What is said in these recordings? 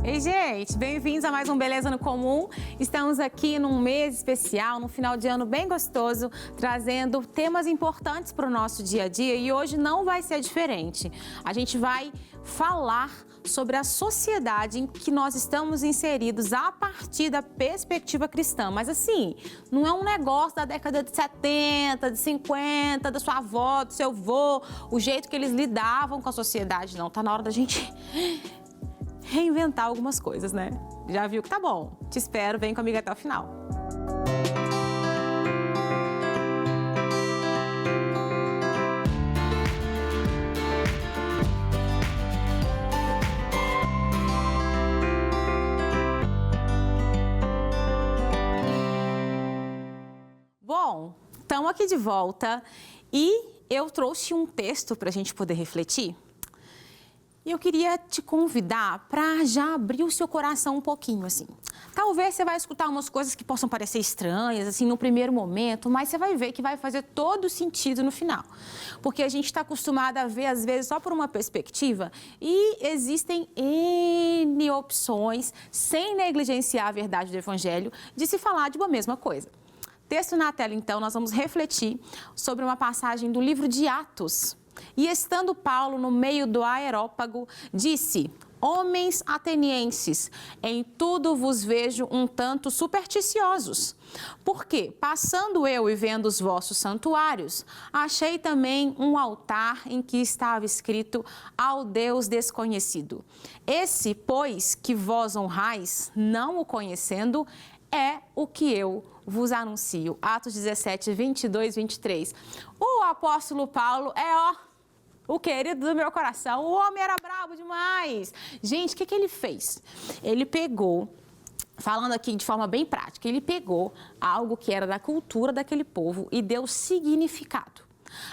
Ei, gente, bem-vindos a mais um Beleza no Comum. Estamos aqui num mês especial, num final de ano bem gostoso, trazendo temas importantes para o nosso dia a dia e hoje não vai ser diferente. A gente vai falar sobre a sociedade em que nós estamos inseridos a partir da perspectiva cristã. Mas assim, não é um negócio da década de 70, de 50, da sua avó, do seu avô, o jeito que eles lidavam com a sociedade, não. Tá na hora da gente reinventar algumas coisas, né? Já viu que tá bom. Te espero, vem comigo até o final. Bom, estamos aqui de volta e eu trouxe um texto para a gente poder refletir. E eu queria te convidar para já abrir o seu coração um pouquinho, assim. Talvez você vai escutar umas coisas que possam parecer estranhas, assim, no primeiro momento, mas você vai ver que vai fazer todo sentido no final. Porque a gente está acostumado a ver, às vezes, só por uma perspectiva e existem N opções, sem negligenciar a verdade do Evangelho, de se falar de uma mesma coisa. Texto na tela, então, nós vamos refletir sobre uma passagem do livro de Atos. E estando Paulo no meio do Areópago, disse: homens atenienses, em tudo vos vejo um tanto supersticiosos. Porque, passando eu e vendo os vossos santuários, achei também um altar em que estava escrito ao Deus desconhecido. Esse, pois, que vós honrais, não o conhecendo, é o que eu vos anuncio. Atos 17, 22, 23. O apóstolo Paulo o querido do meu coração. O homem era brabo demais. Gente, o que ele fez? Ele pegou, falando aqui de forma bem prática, ele pegou algo que era da cultura daquele povo e deu significado.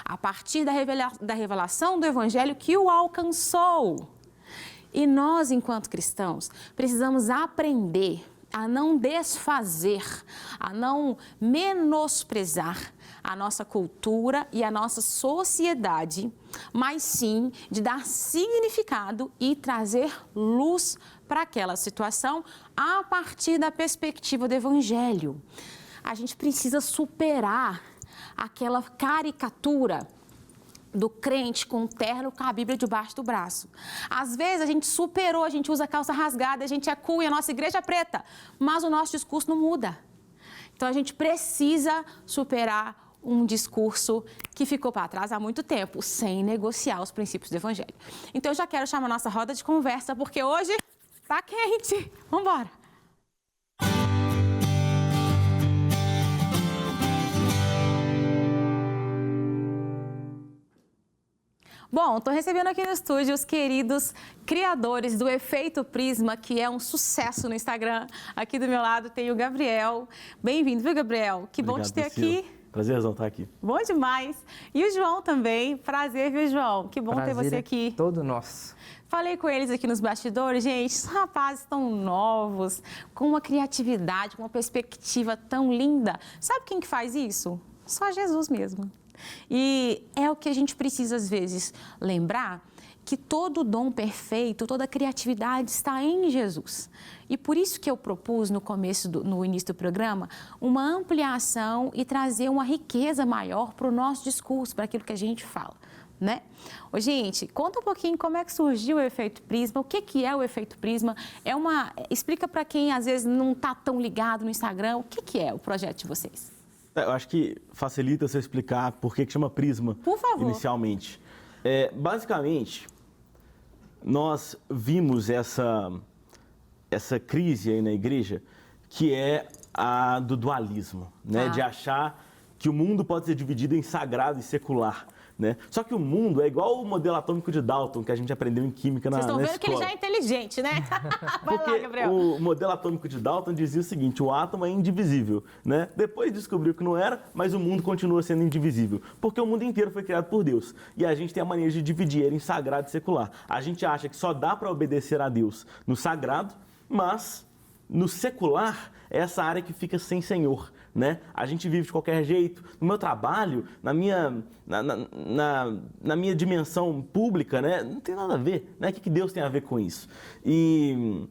A partir da revelação do Evangelho que o alcançou. E nós, enquanto cristãos, precisamos aprender a não desfazer, a não menosprezar a nossa cultura e a nossa sociedade, mas sim de dar significado e trazer luz para aquela situação a partir da perspectiva do Evangelho. A gente precisa superar aquela caricatura do crente com um terno com a Bíblia debaixo do braço. Às vezes a gente superou, a gente usa calça rasgada, a gente é cool e a nossa igreja é preta, mas o nosso discurso não muda. Então a gente precisa superar um discurso que ficou para trás há muito tempo, sem negociar os princípios do Evangelho. Então eu já quero chamar a nossa roda de conversa, porque hoje tá quente. Vamos embora! Bom, estou recebendo aqui no estúdio os queridos criadores do Efeito Prisma, que é um sucesso no Instagram. Aqui do meu lado tem o Gabriel. Bem-vindo, viu, Gabriel? Que bom te ter aqui. Prazerzão estar aqui. Bom demais. E o João também. Prazer, viu, João? Que bom ter você aqui. Todo nosso. Falei com eles aqui nos bastidores, gente, os rapazes tão novos, com uma criatividade, com uma perspectiva tão linda. Sabe quem que faz isso? Só Jesus mesmo. E é o que a gente precisa, às vezes, lembrar, que todo dom perfeito, toda criatividade está em Jesus. E por isso que eu propus no início do programa, uma ampliação e trazer uma riqueza maior para o nosso discurso, para aquilo que a gente fala, né? Ô, gente, conta um pouquinho como é que surgiu o Efeito Prisma, o que é o Efeito Prisma? Explica para quem, às vezes, não está tão ligado no Instagram, o que é o projeto de vocês? Eu acho que facilita você explicar por que chama Prisma, por favor, inicialmente. Basicamente, nós vimos essa crise aí na igreja, que é a do dualismo, né? De achar que o mundo pode ser dividido em sagrado e secular. Né? Só que o mundo é igual o modelo atômico de Dalton, que a gente aprendeu em química na escola. Vocês estão vendo que ele já é inteligente, né? Vai Porque lá, Gabriel. O modelo atômico de Dalton dizia o seguinte: o átomo é indivisível, né? Depois descobriu que não era, mas o mundo continua sendo indivisível, porque o mundo inteiro foi criado por Deus. E a gente tem a mania de dividir ele em sagrado e secular. A gente acha que só dá para obedecer a Deus no sagrado, mas no secular é essa área que fica sem Senhor. Né? A gente vive de qualquer jeito. No meu trabalho, na minha dimensão pública, né? Não tem nada a ver. Né? O que Deus tem a ver com isso? E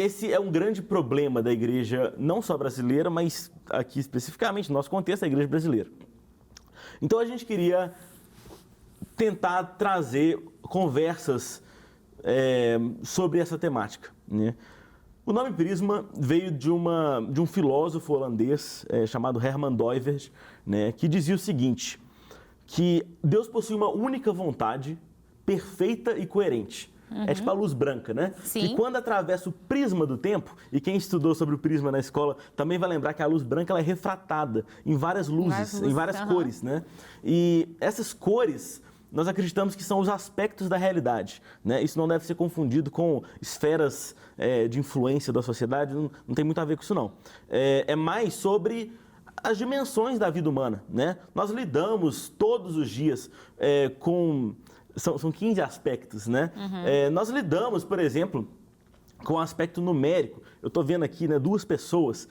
esse é um grande problema da igreja, não só brasileira, mas aqui especificamente, no nosso contexto, a igreja brasileira. Então a gente queria tentar trazer conversas sobre essa temática, né? O nome Prisma veio de um filósofo holandês chamado Herman Doivers, né, que dizia o seguinte, que Deus possui uma única vontade, perfeita e coerente. É tipo a luz branca, né? Sim. E quando atravessa o prisma do tempo, e quem estudou sobre o prisma na escola também vai lembrar que a luz branca ela é refratada em várias luzes, em várias cores, né? E essas cores, nós acreditamos que são os aspectos da realidade, né? Isso não deve ser confundido com esferas de influência da sociedade, não tem muito a ver com isso, não. É mais sobre as dimensões da vida humana, né? Nós lidamos todos os dias com... São 15 aspectos, né? Nós lidamos, por exemplo, com o aspecto numérico. Eu estou vendo aqui, né, duas pessoas,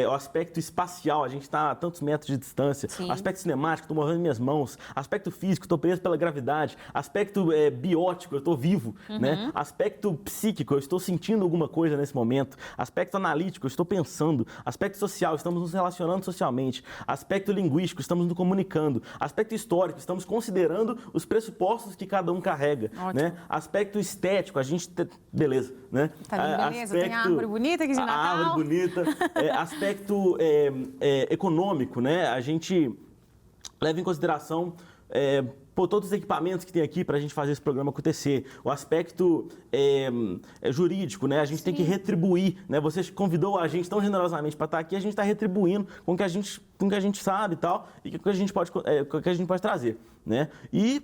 o aspecto espacial, a gente está a tantos metros de distância, Sim. Aspecto cinemático, estou movendo minhas mãos, aspecto físico, estou preso pela gravidade, aspecto biótico, eu estou vivo, né? Aspecto psíquico, eu estou sentindo alguma coisa nesse momento, aspecto analítico, eu estou pensando, aspecto social, estamos nos relacionando socialmente, aspecto linguístico, estamos nos comunicando, aspecto histórico, estamos considerando os pressupostos que cada um carrega, né? Aspecto estético, a gente... Beleza, né? Tá lindo, beleza, tem a árvore bonita aqui de Natal. A árvore bonita. Aspecto econômico, né? A gente leva em consideração todos os equipamentos que tem aqui para a gente fazer esse programa acontecer. O aspecto jurídico, né? A gente tem que retribuir, né? Você convidou a gente tão generosamente para estar aqui, a gente está retribuindo com o que a gente sabe e tal, e com o que a gente pode trazer, né? E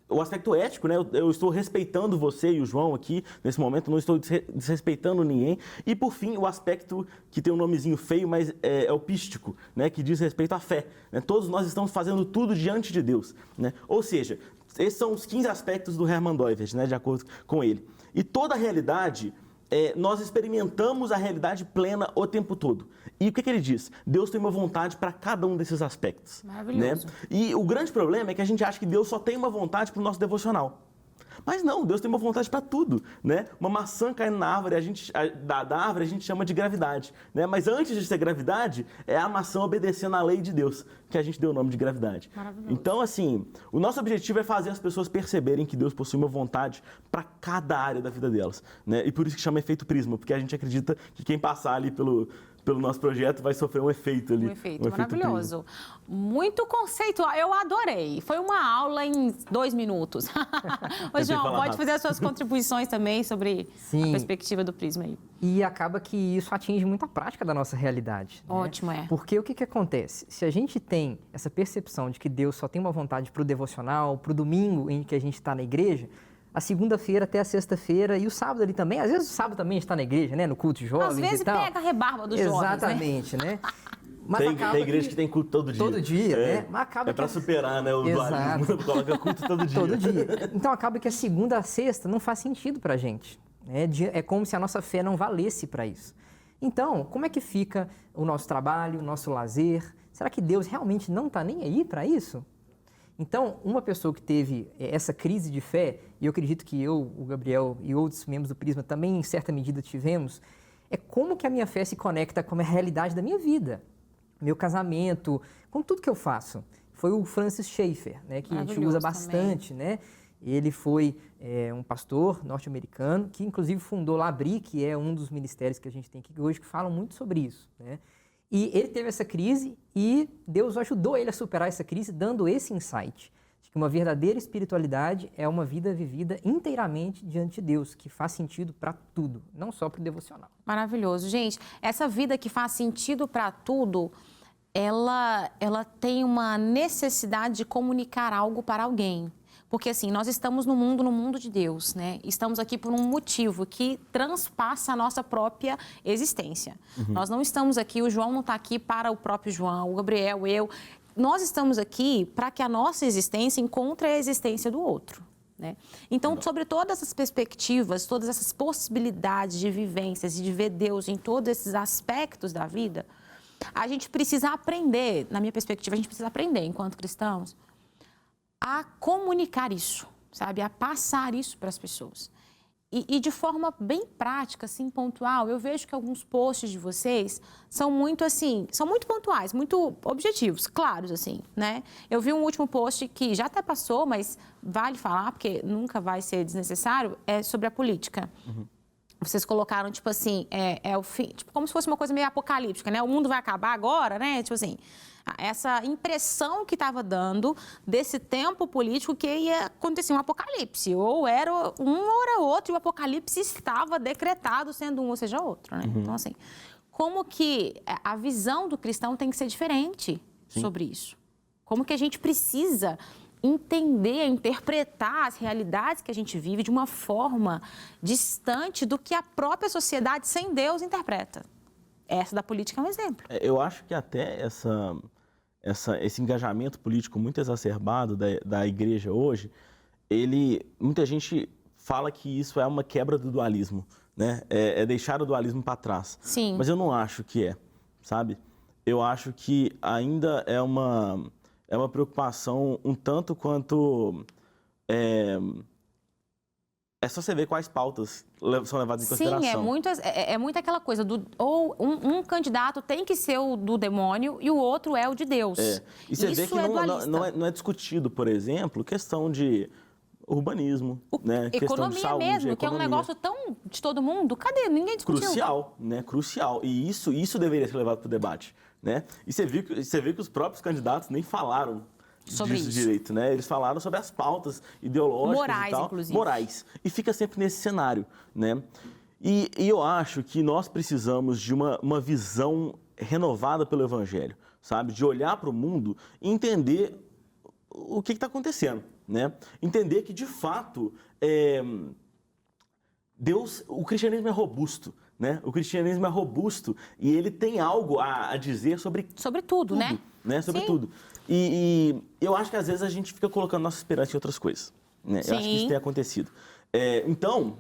o aspecto ético, né? Eu estou respeitando você e o João aqui nesse momento, não estou desrespeitando ninguém. E, por fim, o aspecto que tem um nomezinho feio, mas é o pístico, né? Que diz respeito à fé, né? Todos nós estamos fazendo tudo diante de Deus, né? Ou seja, esses são os 15 aspectos do Herman Doivers, né? De acordo com ele. E toda a realidade, nós experimentamos a realidade plena o tempo todo. E o que ele diz? Deus tem uma vontade para cada um desses aspectos. Maravilhoso. Né? E o grande problema é que a gente acha que Deus só tem uma vontade para o nosso devocional. Mas não, Deus tem uma vontade para tudo, né? Uma maçã caindo na árvore, da árvore a gente chama de gravidade, né? Mas antes de ser gravidade, é a maçã obedecendo à lei de Deus, que a gente deu o nome de gravidade. Então, assim, o nosso objetivo é fazer as pessoas perceberem que Deus possui uma vontade para cada área da vida delas, né? E por isso que chama efeito prisma, porque a gente acredita que quem passar ali pelo nosso projeto vai sofrer um efeito ali. Um efeito maravilhoso. Muito conceitual. Eu adorei. Foi uma aula em 2 minutos. Ô, João, pode fazer as suas contribuições também sobre a perspectiva do Prisma aí. E acaba que isso atinge muito a prática da nossa realidade. Né? Ótimo, Porque o que acontece? Se a gente tem essa percepção de que Deus só tem uma vontade para o devocional, para o domingo em que a gente está na igreja, a segunda-feira até a sexta-feira e o sábado ali também. Às vezes o sábado também está na igreja, né? No culto de jovens. Às vezes e tal. pega a rebarba dos jovens, Exatamente, né? Mas tem igreja que tem culto todo dia. Todo dia, né? Mas acaba para superar, né? O dualismo, coloca culto todo dia. Todo dia. Então acaba que a segunda a sexta não faz sentido para a gente. Né? É como se a nossa fé não valesse para isso. Então, como é que fica o nosso trabalho, o nosso lazer? Será que Deus realmente não está nem aí para isso? Então, uma pessoa que teve essa crise de fé, e eu acredito que eu, o Gabriel e outros membros do Prisma também, em certa medida, tivemos, é como que a minha fé se conecta com a realidade da minha vida, meu casamento, com tudo que eu faço. Foi o Francis Schaeffer, né, que a gente usa bastante, né? Ele foi um pastor norte-americano que, inclusive, fundou Labri, que é um dos ministérios que a gente tem aqui hoje, que falam muito sobre isso, né? E ele teve essa crise e Deus ajudou ele a superar essa crise, dando esse insight de que uma verdadeira espiritualidade é uma vida vivida inteiramente diante de Deus, que faz sentido para tudo, não só para o devocional. Maravilhoso. Gente, essa vida que faz sentido para tudo, ela tem uma necessidade de comunicar algo para alguém. Porque, assim, nós estamos no mundo de Deus, né? Estamos aqui por um motivo que transpassa a nossa própria existência. Nós não estamos aqui, o João não está aqui para o próprio João, o Gabriel, eu. Nós estamos aqui para que a nossa existência encontre a existência do outro, né? Então, sobre todas essas perspectivas, todas essas possibilidades de vivências e de ver Deus em todos esses aspectos da vida, a gente precisa aprender, na minha perspectiva, a gente precisa aprender, enquanto cristãos, a comunicar isso, sabe? A passar isso para as pessoas. E de forma bem prática, assim, pontual, eu vejo que alguns posts de vocês são muito, assim, são muito pontuais, muito objetivos, claros, assim, né? Eu vi um último post que já até passou, mas vale falar, porque nunca vai ser desnecessário, é sobre a política. Vocês colocaram, tipo assim, é o fim, tipo, como se fosse uma coisa meio apocalíptica, né? O mundo vai acabar agora, né? Tipo assim, essa impressão que estava dando desse tempo político que ia acontecer um apocalipse. Ou era um ou era outro, e o apocalipse estava decretado sendo um ou seja outro, né? Então, assim, como que a visão do cristão tem que ser diferente sobre isso? Como que a gente precisa entender, interpretar as realidades que a gente vive de uma forma distante do que a própria sociedade sem Deus interpreta. Essa da política é um exemplo. Eu acho que até esse engajamento político muito exacerbado da igreja hoje, muita gente fala que isso é uma quebra do dualismo, né? É deixar o dualismo para trás. Sim. Mas eu não acho que sabe? Eu acho que ainda é uma preocupação um tanto quanto... É só você ver quais pautas são levadas em consideração. Sim, é muito aquela coisa ou um candidato tem que ser o do demônio e o outro é o de Deus. E você vê que não é discutido, por exemplo, questão de urbanismo, né? Questão de saúde, mesmo, economia. que é um negócio tão de todo mundo. Cadê? Ninguém discutiu. Crucial, né? Crucial. E isso deveria ser levado para o debate, né? E você vê que os próprios candidatos nem falaram sobre disso isso. direito, né? Eles falaram sobre as pautas ideológicas morais, e tal, inclusive. morais. E fica sempre nesse cenário, né? E eu acho que nós precisamos de uma visão renovada pelo Evangelho, sabe? De olhar para o mundo e entender o que está acontecendo, né? Entender que, de fato, o cristianismo é robusto, né? O cristianismo é robusto e ele tem algo a dizer sobre tudo, né? Sobre Sim. tudo. E eu acho que às vezes a gente fica colocando nossa esperança em outras coisas, né? Eu acho que isso tem acontecido. Então,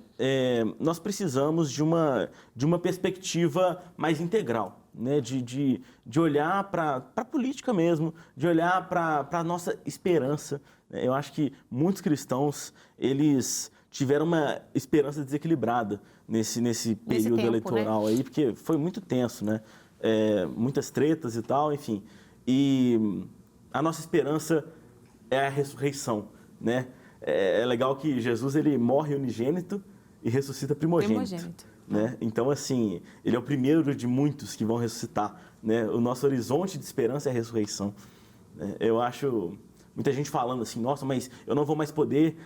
nós precisamos de uma perspectiva mais integral, né? De olhar para a política mesmo, de olhar para a nossa esperança. Eu acho que muitos cristãos, eles tiveram uma esperança desequilibrada nesse período eleitoral, né? Aí, porque foi muito tenso, né? Muitas tretas e tal, enfim. E a nossa esperança é a ressurreição, né? É legal que Jesus, ele morre unigênito e ressuscita primogênito. Né? Então, assim, ele é o primeiro de muitos que vão ressuscitar, né? O nosso horizonte de esperança é a ressurreição. Eu acho muita gente falando assim, nossa, mas eu não vou mais poder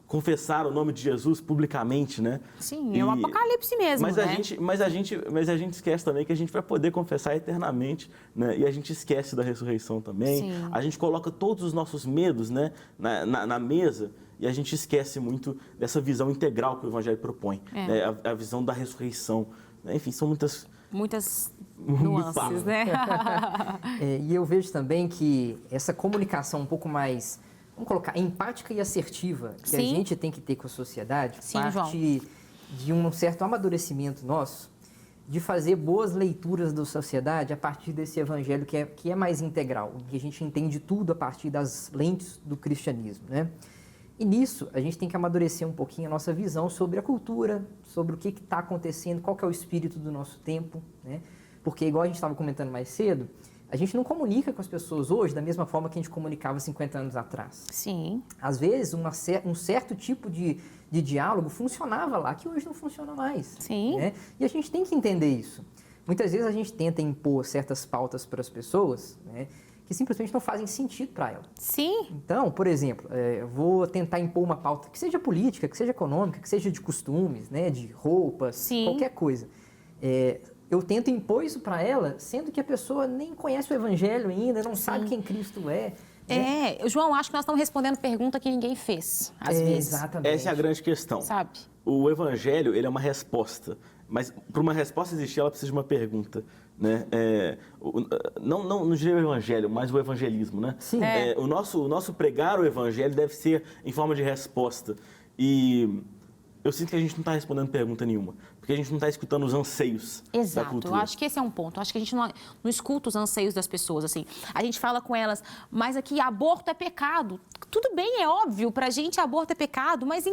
confessar o nome de Jesus publicamente, né? Sim, é o apocalipse mesmo, mas né? Mas a gente esquece também que a gente vai poder confessar eternamente, né? E a gente esquece da ressurreição também. Sim. A gente coloca todos os nossos medos, né, na mesa e a gente esquece muito dessa visão integral que o Evangelho propõe, né? A visão da ressurreição. Né? Enfim, são muitas nuances, né? E eu vejo também que essa comunicação um pouco mais, vamos colocar, empática e assertiva que a gente tem que ter com a sociedade, parte de um certo amadurecimento nosso, de fazer boas leituras da sociedade a partir desse evangelho que é mais integral, que a gente entende tudo a partir das lentes do cristianismo, né? E nisso, a gente tem que amadurecer um pouquinho a nossa visão sobre a cultura, sobre o que está acontecendo, qual que é o espírito do nosso tempo, né? Porque, igual a gente estava comentando mais cedo, a gente não comunica com as pessoas hoje da mesma forma que a gente comunicava 50 anos atrás. Sim. Às vezes, um certo tipo de diálogo funcionava lá, que hoje não funciona mais. Sim. Né? E a gente tem que entender isso. Muitas vezes a gente tenta impor certas pautas para as pessoas, né, que simplesmente não fazem sentido para elas. Sim. Então, por exemplo, eu vou tentar impor uma pauta que seja política, que seja econômica, que seja de costumes, né, de roupas, qualquer coisa. Eu tento impor isso para ela, sendo que a pessoa nem conhece o Evangelho ainda, não sabe quem Cristo é. Né? João, acho que nós estamos respondendo pergunta que ninguém fez, às vezes. Exatamente. Essa é a grande questão. Sabe? O Evangelho, ele é uma resposta, mas para uma resposta existir, ela precisa de uma pergunta. Né? Não diria o Evangelho, mas o evangelismo. Né? Sim. O nosso pregar o Evangelho deve ser em forma de resposta. E eu sinto que a gente não está respondendo pergunta nenhuma, porque a gente não está escutando os anseios da cultura. Eu acho que esse é um ponto. Eu acho que a gente não escuta os anseios das pessoas, assim. A gente fala com elas, mas aqui aborto é pecado. Tudo bem, é óbvio, pra gente aborto é pecado, mas a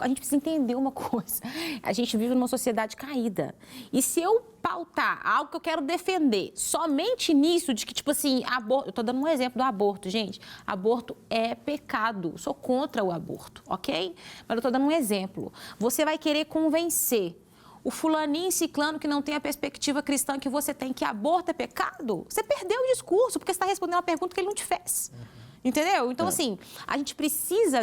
gente precisa entender uma coisa. A gente vive numa sociedade caída. E se eu pautar algo que eu quero defender somente nisso, de que, tipo assim, aborto... Eu tô dando um exemplo do aborto, gente. Aborto é pecado. Sou contra o aborto, ok? Mas eu tô dando um exemplo. Você vai querer convencer o fulaninho e ciclano que não tem a perspectiva cristã que você tem, que aborto é pecado? Você perdeu o discurso, porque você está respondendo uma pergunta que ele não te fez. Entendeu? Então, assim, a gente precisa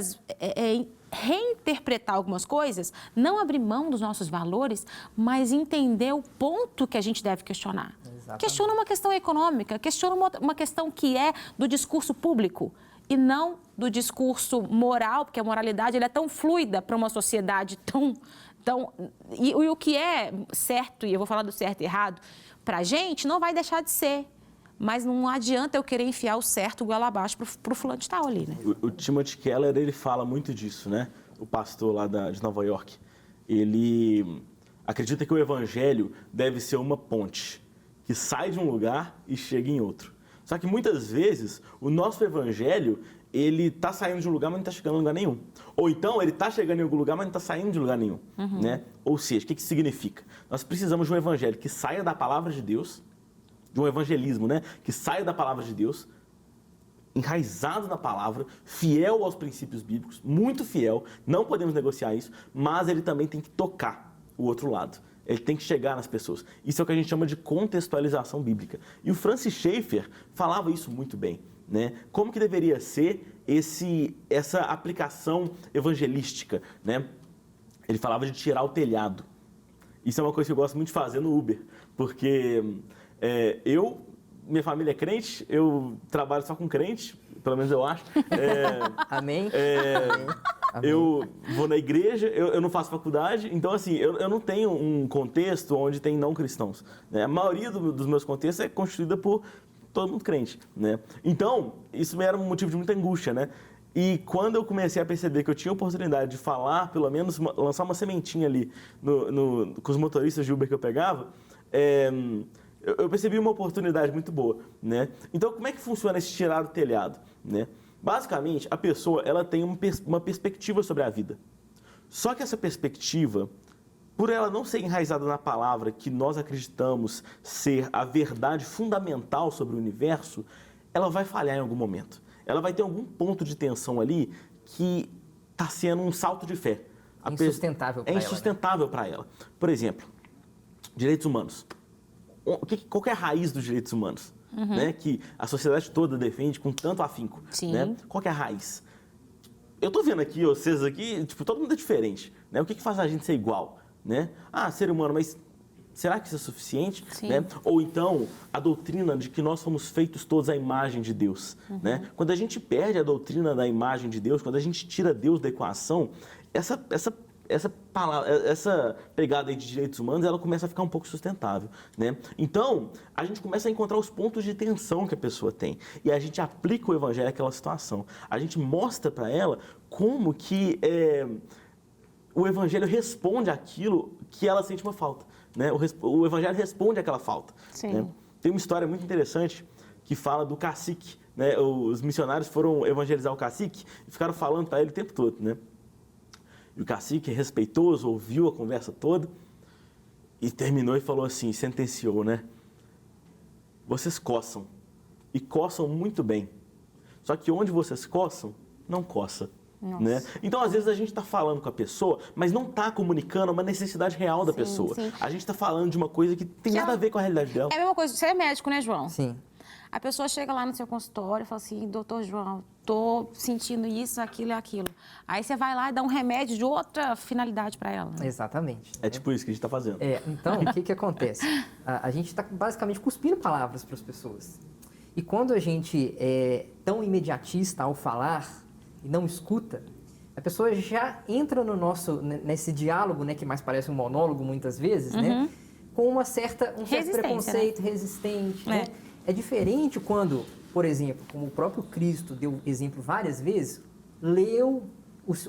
reinterpretar algumas coisas, não abrir mão dos nossos valores, mas entender o ponto que a gente deve questionar. Exatamente. Questiona uma questão econômica, questiona uma questão que é do discurso público e não do discurso moral, porque a moralidade ela é tão fluida para uma sociedade tão... E o que é certo, e eu vou falar do certo e errado, para a gente não vai deixar de ser. Mas não adianta eu querer enfiar o certo goela abaixo pro fulano de tal ali, né? O Timothy Keller, ele fala muito disso, né? O pastor lá de Nova York. Ele acredita que o evangelho deve ser uma ponte que sai de um lugar e chega em outro. Só que muitas vezes o nosso evangelho, ele está saindo de um lugar, mas não está chegando em lugar nenhum. Ou então ele está chegando em algum lugar, mas não está saindo de lugar nenhum. Né? Ou seja, o que significa? Nós precisamos de um evangelho que saia da palavra de Deus, de um evangelismo, né? Que saia da palavra de Deus, enraizado na palavra, fiel aos princípios bíblicos, muito fiel, não podemos negociar isso, mas ele também tem que tocar o outro lado. Ele tem que chegar nas pessoas. Isso é o que a gente chama de contextualização bíblica. E o Francis Schaeffer falava isso muito bem, né? Como que deveria ser essa aplicação evangelística, né? Ele falava de tirar o telhado. Isso é uma coisa que eu gosto muito de fazer no Uber, porque minha família é crente, eu trabalho só com crente, pelo menos eu acho. Amém? Amém. Eu vou na igreja, eu não faço faculdade, então assim, eu não tenho um contexto onde tem não cristãos, né? A maioria dos meus contextos é constituída por todo mundo crente, né? Então, isso me era um motivo de muita angústia, né? E quando eu comecei a perceber que eu tinha a oportunidade de falar, pelo menos lançar uma sementinha ali com os motoristas de Uber que eu pegava, eu percebi uma oportunidade muito boa, né? Então, como é que funciona esse tirar do telhado, né? Basicamente, a pessoa ela tem uma perspectiva sobre a vida. Só que essa perspectiva, por ela não ser enraizada na palavra que nós acreditamos ser a verdade fundamental sobre o universo, ela vai falhar em algum momento. Ela vai ter algum ponto de tensão ali que está sendo um salto de fé. Insustentável para ela. É insustentável para ela. Por exemplo, direitos humanos. Qual que é a raiz dos direitos humanos? Né? Que a sociedade toda defende com tanto afinco. Sim. Né? Qual que é a raiz? Eu tô vendo aqui, vocês aqui, tipo, todo mundo é diferente. Né? O que faz a gente ser igual? Né? Ah, ser humano, mas será que isso é suficiente? Né? Ou então, a doutrina de que nós somos feitos todos à imagem de Deus. Né? Quando a gente perde a doutrina da imagem de Deus, quando a gente tira Deus da equação, essa pegada aí de direitos humanos, ela começa a ficar um pouco sustentável, né? Então, a gente começa a encontrar os pontos de tensão que a pessoa tem e a gente aplica o evangelho àquela situação. A gente mostra para ela como que o evangelho responde àquilo que ela sente uma falta, né? O evangelho responde àquela falta. Sim. Né? Tem uma história muito interessante que fala do cacique, né? Os missionários foram evangelizar o cacique e ficaram falando para ele o tempo todo, né? E o cacique, respeitoso, ouviu a conversa toda e terminou e falou assim, sentenciou, né? Vocês coçam, e coçam muito bem. Só que onde vocês coçam, não coça. Né? Então, às vezes, a gente está falando com a pessoa, mas não está comunicando uma necessidade real da pessoa. Sim. A gente está falando de uma coisa que tem nada a ver com a realidade dela. É a mesma coisa, você é médico, né, João? Sim. A pessoa chega lá no seu consultório e fala assim, doutor João, tô sentindo isso, aquilo e aquilo. Aí você vai lá e dá um remédio de outra finalidade para ela. Né? Exatamente. É tipo isso que a gente está fazendo. Então, o que acontece? A gente está basicamente cuspindo palavras para as pessoas. E quando a gente é tão imediatista ao falar e não escuta, a pessoa já entra nesse diálogo, né, que mais parece um monólogo muitas vezes, né, com um certo preconceito, resistente, né? É diferente quando, por exemplo, como o próprio Cristo deu exemplo várias vezes, leu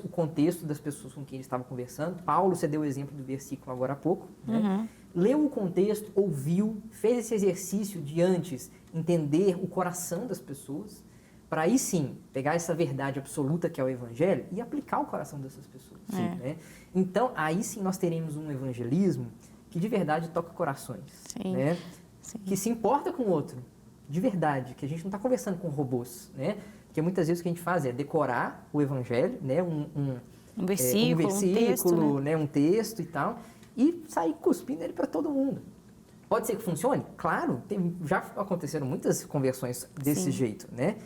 o contexto das pessoas com quem ele estava conversando. Paulo, você deu o exemplo do versículo agora há pouco, né? Leu o contexto, ouviu, fez esse exercício de antes entender o coração das pessoas, para aí sim pegar essa verdade absoluta que é o evangelho e aplicar ao coração dessas pessoas. Né? Então, aí sim nós teremos um evangelismo que de verdade toca corações, né? Que se importa com o outro, de verdade, que a gente não está conversando com robôs, né? Porque muitas vezes o que a gente faz é decorar o evangelho, né? Um versículo, um texto, né? Um texto e tal, e sair cuspindo ele para todo mundo. Pode ser que funcione? Claro, já aconteceram muitas conversões desse jeito, né?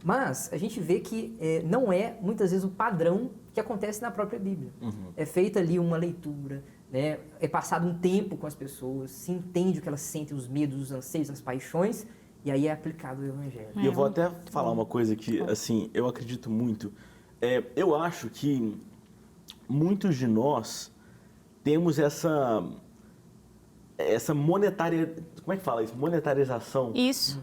Mas a gente vê que não é, muitas vezes, o padrão que acontece na própria Bíblia. É feita ali uma leitura, né? É passado um tempo com as pessoas, se entende o que elas sentem, os medos, os anseios, as paixões, e aí é aplicado o Evangelho. E eu vou até falar uma coisa que, assim, eu acredito muito. Eu acho que muitos de nós temos essa como é que fala isso? Monetarização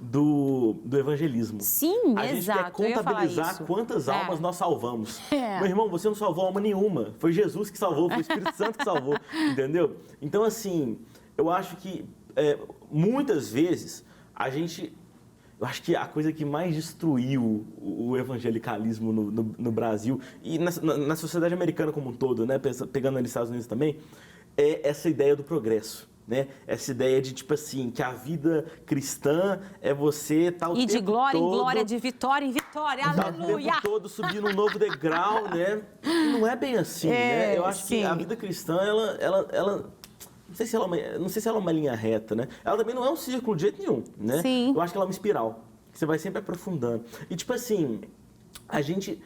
do evangelismo. Sim, a gente quer contabilizar quantas almas nós salvamos. Meu irmão, você não salvou alma nenhuma. Foi Jesus que salvou, foi o Espírito Santo que salvou, entendeu? Então, assim, eu acho que muitas vezes eu acho que a coisa que mais destruiu o evangelicalismo no Brasil e na sociedade americana como um todo, né, pegando ali nos Estados Unidos também, é essa ideia do progresso. Né? Essa ideia de, tipo assim, que a vida cristã é você estar o tempo todo... E de glória em glória, de vitória em vitória, aleluia! O tempo todo subindo um novo degrau, né? E não é bem assim, né? Eu acho que a vida cristã, ela não sei se ela é uma linha reta, né? Ela também não é um círculo de jeito nenhum, né? Sim. Eu acho que ela é uma espiral, que você vai sempre aprofundando. E, tipo assim, a gente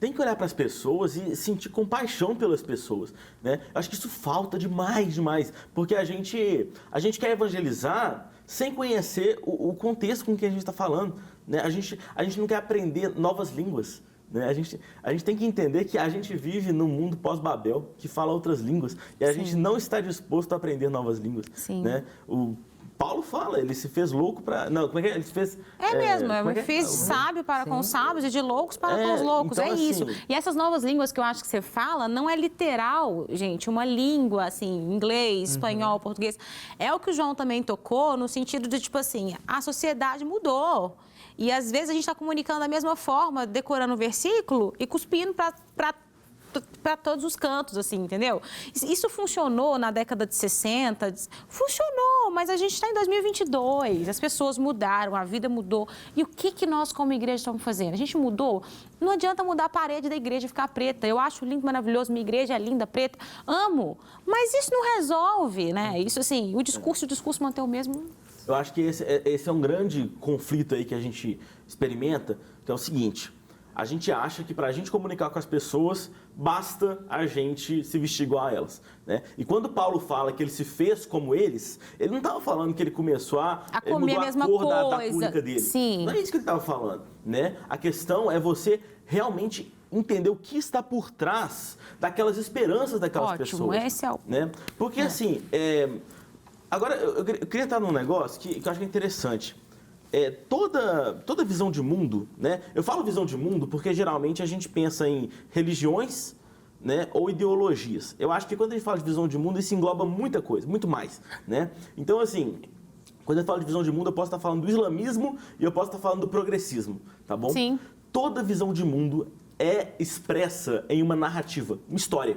tem que olhar para as pessoas e sentir compaixão pelas pessoas, né? Eu acho que isso falta demais, porque a gente quer evangelizar sem conhecer o contexto com que a gente está falando, né? A gente não quer aprender novas línguas, né? A gente tem que entender que a gente vive num mundo pós-Babel, que fala outras línguas, e a gente não está disposto a aprender novas línguas, né? O Paulo fala, ele se fez louco para... Não, como é que é? Ele se fez... eu me fiz de sábio para com os sábios e de loucos para com os loucos. Então, isso. assim, E essas novas línguas que eu acho que você fala, não é literal, gente, uma língua, assim, inglês, espanhol, português. É o que o João também tocou, no sentido de, tipo assim, a sociedade mudou. E, às vezes, a gente está comunicando da mesma forma, decorando o versículo e cuspindo para todos os cantos, assim, entendeu? Isso funcionou na década de 60, funcionou, mas a gente está em 2022, as pessoas mudaram, a vida mudou. E o que nós, como igreja, estamos fazendo? A gente mudou? Não adianta mudar a parede da igreja e ficar preta. Eu acho lindo, maravilhoso, minha igreja é linda, preta, amo. Mas isso não resolve, né? Isso, assim, o discurso manter o mesmo... Eu acho que esse é um grande conflito aí que a gente experimenta, que é o seguinte: a gente acha que para a gente comunicar com as pessoas, basta a gente se vestir igual a elas, né? E quando Paulo fala que ele se fez como eles, ele não estava falando que ele começou a comer mudou a mesma cor coisa. Da túnica dele. Sim. Não é isso que ele estava falando, né? A questão é você realmente entender o que está por trás daquelas esperanças daquelas pessoas. Esse é o... né? Porque, assim... Agora, eu queria entrar num negócio que eu acho que é interessante. Toda visão de mundo, né? Eu falo visão de mundo porque geralmente a gente pensa em religiões, né, ou ideologias. Eu acho que quando a gente fala de visão de mundo, isso engloba muita coisa, muito mais, né? Então, assim, quando eu falo de visão de mundo, eu posso estar falando do islamismo e eu posso estar falando do progressismo, tá bom? Sim. Toda visão de mundo é expressa em uma narrativa, uma história.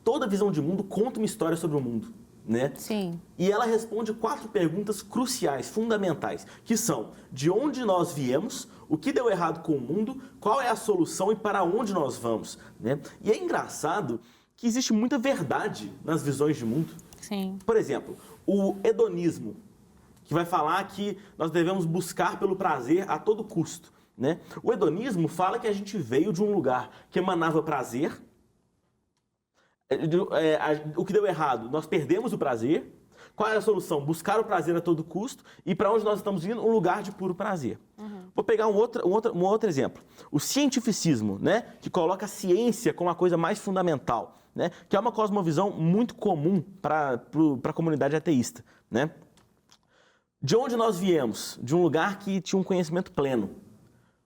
Toda visão de mundo conta uma história sobre o mundo, né? Sim. E ela responde 4 perguntas cruciais, fundamentais, que são: de onde nós viemos, o que deu errado com o mundo, qual é a solução e para onde nós vamos, né? E é engraçado que existe muita verdade nas visões de mundo. Sim. Por exemplo, o hedonismo, que vai falar que nós devemos buscar pelo prazer a todo custo, né? O hedonismo fala que a gente veio de um lugar que emanava prazer. O que deu errado? Nós perdemos o prazer. Qual é a solução? Buscar o prazer a todo custo. E para onde nós estamos indo? Um lugar de puro prazer. Vou pegar um outro exemplo. O cientificismo, né? Que coloca a ciência como a coisa mais fundamental, né? Que é uma cosmovisão muito comum para a comunidade ateísta, né? De onde nós viemos? De um lugar que tinha um conhecimento pleno.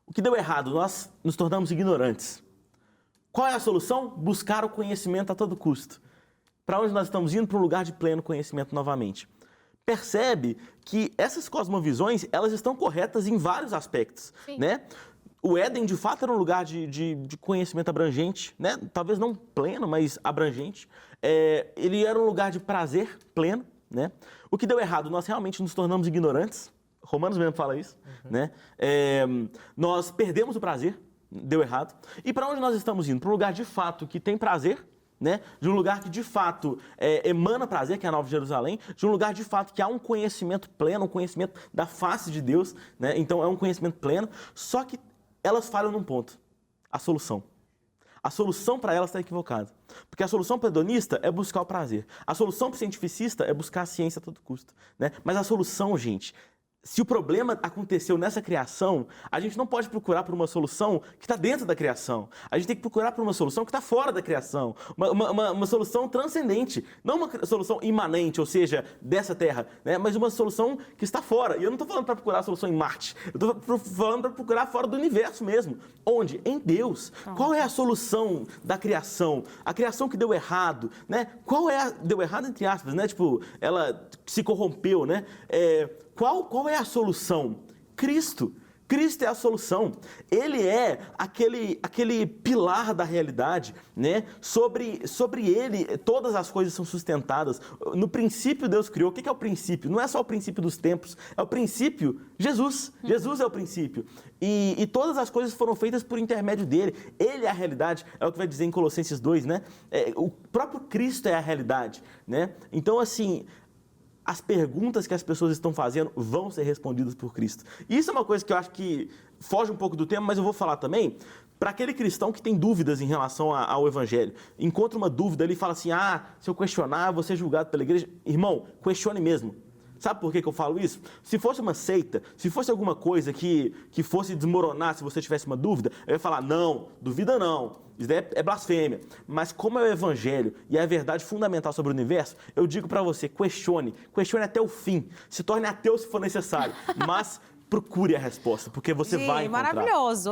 O que deu errado? Nós nos tornamos ignorantes. Qual é a solução? Buscar o conhecimento a todo custo. Para onde nós estamos indo? Para um lugar de pleno conhecimento novamente. Percebe que essas cosmovisões, elas estão corretas em vários aspectos, né? O Éden, de fato, era um lugar de conhecimento abrangente, né? Talvez não pleno, mas abrangente. Ele era um lugar de prazer pleno, né? O que deu errado? Nós realmente nos tornamos ignorantes. Romanos mesmo fala isso, né? Nós perdemos o prazer, deu errado. E para onde nós estamos indo? Para um lugar, de fato, que tem prazer, né? De um lugar que de fato emana prazer, que é a Nova Jerusalém, de um lugar de fato que há um conhecimento pleno, um conhecimento da face de Deus, né? Então é um conhecimento pleno, só que elas falham num ponto: a solução. A solução para elas está equivocada. Porque a solução para o hedonista é buscar o prazer. A solução para o cientificista é buscar a ciência a todo custo, né? Mas a solução, gente, se o problema aconteceu nessa criação, a gente não pode procurar por uma solução que está dentro da criação. A gente tem que procurar por uma solução que está fora da criação. Uma solução transcendente. Não uma solução imanente, ou seja, dessa terra, né? Mas uma solução que está fora. E eu não estou falando para procurar a solução em Marte. Eu estou falando para procurar fora do universo mesmo. Onde? Em Deus. Qual é a solução da criação? A criação que deu errado, né? Deu errado entre aspas, né? Tipo, ela se corrompeu, né? Qual é a solução? Cristo. Cristo é a solução. Ele é aquele pilar da realidade, né? Sobre ele, todas as coisas são sustentadas. No princípio, Deus criou. O que é o princípio? Não é só o princípio dos tempos, é o princípio Jesus. Jesus é o princípio. E todas as coisas foram feitas por intermédio dele. Ele é a realidade, é o que vai dizer em Colossenses 2, né? O próprio Cristo é a realidade, né? Então, assim, as perguntas que as pessoas estão fazendo vão ser respondidas por Cristo. E isso é uma coisa que eu acho que foge um pouco do tema, mas eu vou falar também para aquele cristão que tem dúvidas em relação ao Evangelho. Encontra uma dúvida ali e fala assim: se eu questionar, eu vou ser julgado pela igreja. Irmão, questione mesmo. Sabe por que eu falo isso? Se fosse uma seita, se fosse alguma coisa que fosse desmoronar se você tivesse uma dúvida, eu ia falar: não, duvida não. Isso daí é blasfêmia. Mas como é o Evangelho e é a verdade fundamental sobre o universo, eu digo para você: questione até o fim. Se torne ateu se for necessário, mas procure a resposta, porque você vai encontrar. Maravilhoso.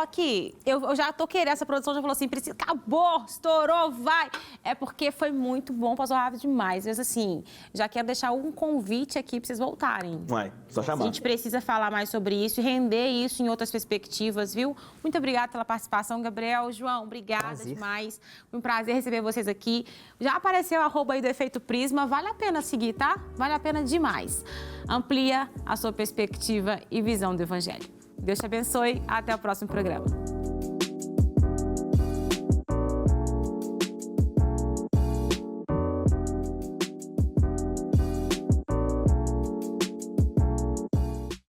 Aqui, eu já tô querendo, essa produção já falou assim: Priscila, acabou, estourou, vai. É porque foi muito bom, passou rápido demais. Mas assim, já quero deixar um convite aqui para vocês voltarem. Vai, só chamar. A gente precisa falar mais sobre isso e render isso em outras perspectivas, viu? Muito obrigada pela participação, Gabriel. João, obrigada demais. Foi um prazer receber vocês aqui. Já apareceu o @ aí do Efeito Prisma. Vale a pena seguir, tá? Vale a pena demais. Amplia a sua perspectiva e visão do Evangelho. Deus te abençoe. Até o próximo programa.